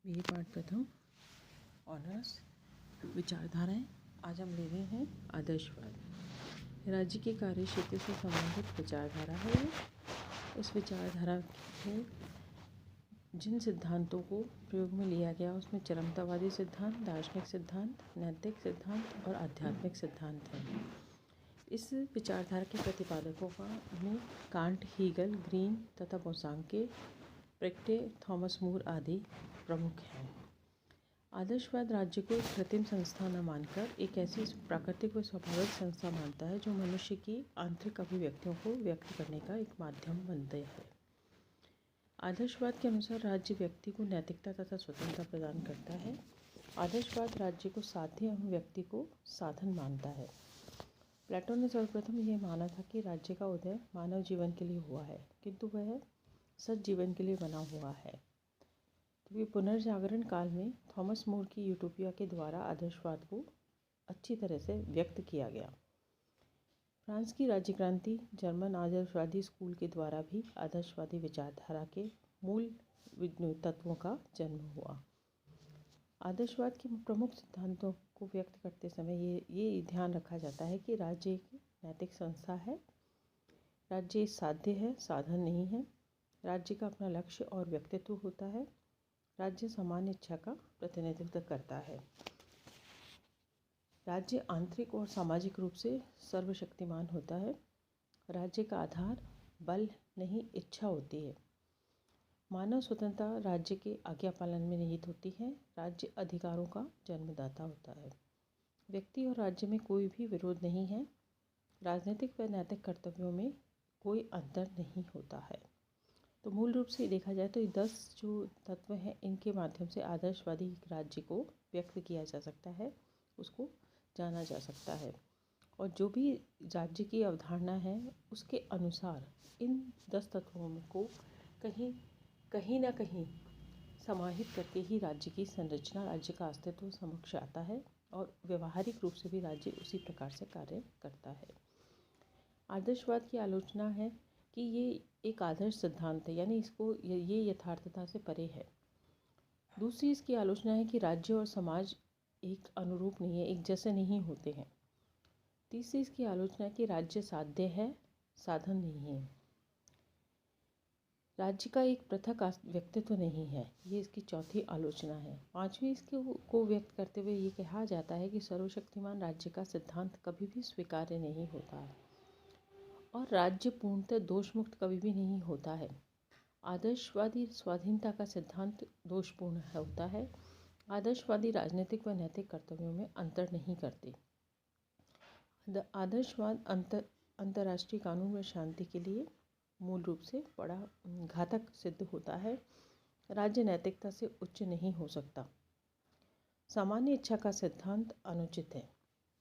BA पाठ प्रथम honours विचारधाराएं। आज हम ले रहे हैं आदर्शवाद। राज्य के कार्य क्षेत्र से संबंधित विचारधारा है ये। इस विचारधारा में जिन सिद्धांतों को प्रयोग में लिया गया उसमें चरमतावादी सिद्धांत, दार्शनिक सिद्धांत, नैतिक सिद्धांत और आध्यात्मिक सिद्धांत हैं। इस विचारधारा के प्रतिपादकों में कांट, हीगल, ग्रीन तथा बोसांके, प्रेक्टे, थॉमस मूर आदि प्रमुख हैं। आदर्शवाद राज्य को एक कृत्रिम संस्था न मानकर एक ऐसी प्राकृतिक व स्वाभाविक संस्था मानता है जो मनुष्य की आंतरिक अभिव्यक्तियों को व्यक्त करने का एक माध्यम बनते हैं। आदर्शवाद के अनुसार राज्य व्यक्ति को नैतिकता तथा स्वतंत्रता प्रदान करता है। आदर्शवाद राज्य को साध्य एवं व्यक्ति को साधन मानता है। प्लेटो ने सर्वप्रथम यह माना था कि राज्य का उदय मानव जीवन के लिए हुआ है, किंतु वह सत जीवन के लिए बना हुआ है। तो ये पुनर्जागरण काल में थॉमस मूर की यूटोपिया के द्वारा आदर्शवाद को अच्छी तरह से व्यक्त किया गया। फ्रांस की राज्य क्रांति, जर्मन आदर्शवादी स्कूल के द्वारा भी आदर्शवादी विचारधारा के मूल तत्वों का जन्म हुआ। आदर्शवाद के प्रमुख सिद्धांतों को व्यक्त करते समय ये ध्यान रखा जाता है कि राज्य एक नैतिक संस्था है, राज्य साध्य है, साधन नहीं है, राज्य का अपना लक्ष्य और व्यक्तित्व होता है, राज्य सामान्य इच्छा का प्रतिनिधित्व करता है, राज्य आंतरिक और सामाजिक रूप से सर्वशक्तिमान होता है, राज्य का आधार बल नहीं इच्छा होती है, मानव स्वतंत्रता राज्य के आज्ञा पालन में निहित होती है, राज्य अधिकारों का जन्मदाता होता है, व्यक्ति और राज्य में कोई भी विरोध नहीं है, राजनीतिक व नैतिक कर्तव्यों में कोई अंतर नहीं होता है। तो मूल रूप से देखा जाए तो ये 10 जो तत्व हैं इनके माध्यम से आदर्शवादी राज्य को व्यक्त किया जा सकता है, उसको जाना जा सकता है। और जो भी राज्य की अवधारणा है उसके अनुसार इन 10 तत्वों को कहीं ना कहीं समाहित करके ही राज्य की संरचना, राज्य का अस्तित्व समक्ष आता है और व्यवहारिक रूप से भी राज्य उसी प्रकार से कार्य करता है। आदर्शवाद की आलोचना है कि ये एक आदर्श सिद्धांत है, यानी इसको ये यथार्थता से परे है। दूसरी इसकी आलोचना है कि राज्य और समाज एक अनुरूप नहीं है, एक जैसे नहीं होते हैं। तीसरी इसकी आलोचना है कि राज्य साध्य है, साधन नहीं है, राज्य का एक पृथक व्यक्तित्व नहीं है, ये इसकी चौथी आलोचना है। पांचवी इसके को व्यक्त करते हुए ये कहा जाता है कि सर्वशक्तिमान राज्य का सिद्धांत कभी भी स्वीकार्य नहीं होता है और राज्य पूर्णतः दोषमुक्त कभी भी नहीं होता है। आदर्शवादी स्वाधीनता का सिद्धांत दोषपूर्ण होता है। आदर्शवादी राजनीतिक व नैतिक कर्तव्यों में अंतर नहीं करते। आदर्शवाद अंतर्राष्ट्रीय कानून व शांति के लिए मूल रूप से बड़ा घातक सिद्ध होता है। राज्य नैतिकता से उच्च नहीं हो सकता। सामान्य इच्छा का सिद्धांत अनुचित है,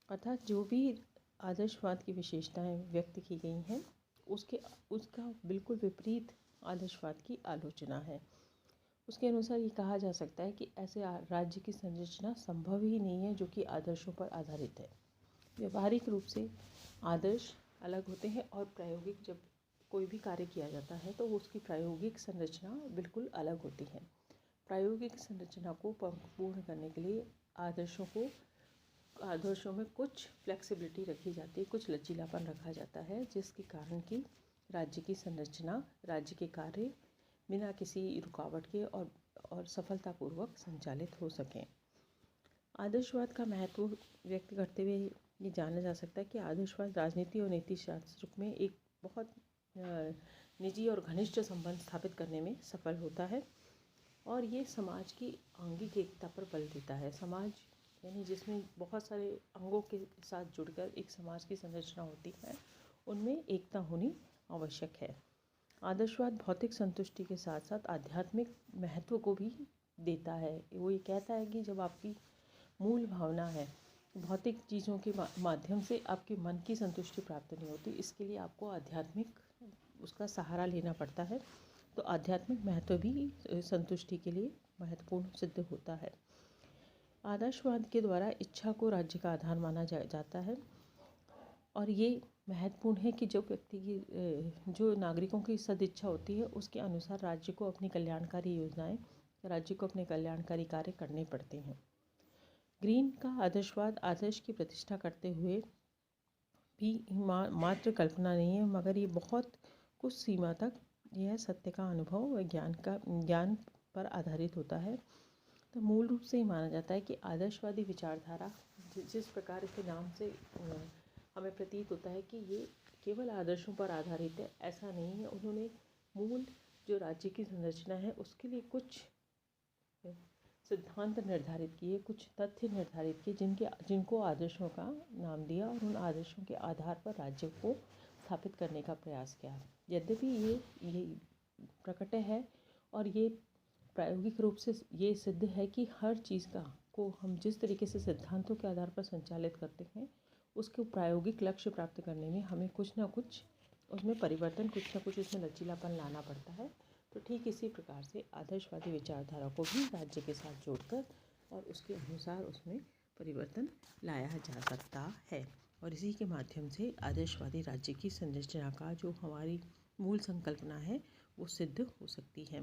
अर्थात जो भी आदर्शवाद की विशेषताएं व्यक्त की गई हैं उसका बिल्कुल विपरीत आदर्शवाद की आलोचना है। उसके अनुसार ये कहा जा सकता है कि ऐसे राज्य की संरचना संभव ही नहीं है जो कि आदर्शों पर आधारित है। व्यवहारिक रूप से आदर्श अलग होते हैं और प्रायोगिक जब कोई भी कार्य किया जाता है तो उसकी प्रायोगिक संरचना बिल्कुल अलग होती है। प्रायोगिक संरचना को पूर्ण करने के लिए आदर्शों में कुछ फ्लेक्सिबिलिटी रखी जाती है, कुछ लचीलापन रखा जाता है, जिसके कारण कि राज्य की संरचना, राज्य के कार्य बिना किसी रुकावट के और सफलतापूर्वक संचालित हो सकें। आदर्शवाद का महत्व व्यक्त करते हुए ये जाना जा सकता है कि आदर्शवाद राजनीति और नीति शास्त्र में एक बहुत निजी और घनिष्ठ संबंध स्थापित करने में सफल होता है और ये समाज की आंगिक एकता पर बल देता है। समाज यानी जिसमें बहुत सारे अंगों के साथ जुड़कर एक समाज की संरचना होती है, उनमें एकता होनी आवश्यक है। आदर्शवाद भौतिक संतुष्टि के साथ साथ आध्यात्मिक महत्व को भी देता है। वो ये कहता है कि जब आपकी मूल भावना है, भौतिक चीज़ों के माध्यम से आपके मन की संतुष्टि प्राप्त नहीं होती, इसके लिए आपको आध्यात्मिक उसका सहारा लेना पड़ता है। तो आध्यात्मिक महत्व भी संतुष्टि के लिए महत्वपूर्ण सिद्ध होता है। आदर्शवाद के द्वारा इच्छा को राज्य का आधार माना जाता है और ये महत्वपूर्ण है कि जो नागरिकों की सदिच्छा होती है उसके अनुसार राज्य को अपनी कल्याणकारी योजनाएं राज्य को अपने कल्याणकारी कार्य करने पड़ते हैं। ग्रीन का आदर्शवाद आदर्श की प्रतिष्ठा करते हुए भी मात्र कल्पना नहीं है, मगर ये बहुत कुछ सीमा तक यह सत्य का अनुभव व ज्ञान पर आधारित होता है। तो मूल रूप से ये माना जाता है कि आदर्शवादी विचारधारा जिस प्रकार के नाम से हमें प्रतीत होता है कि ये केवल आदर्शों पर आधारित है, ऐसा नहीं है। उन्होंने मूल जो राज्य की संरचना है उसके लिए कुछ सिद्धांत निर्धारित किए, कुछ तथ्य निर्धारित किए जिनको आदर्शों का नाम दिया और उन आदर्शों के आधार पर राज्य को स्थापित करने का प्रयास किया। यद्यपि ये प्रकट है और ये प्रायोगिक रूप से ये सिद्ध है कि हर चीज़ को हम जिस तरीके से सिद्धांतों के आधार पर संचालित करते हैं, उसके प्रायोगिक लक्ष्य प्राप्त करने में हमें कुछ ना कुछ उसमें परिवर्तन, कुछ ना कुछ उसमें लचीलापन लाना पड़ता है। तो ठीक इसी प्रकार से आदर्शवादी विचारधारा को भी राज्य के साथ जोड़कर और उसके अनुसार उसमें परिवर्तन लाया जा सकता है, और इसी के माध्यम से आदर्शवादी राज्य की संरचना का जो हमारी मूल संकल्पना है वो सिद्ध हो सकती है।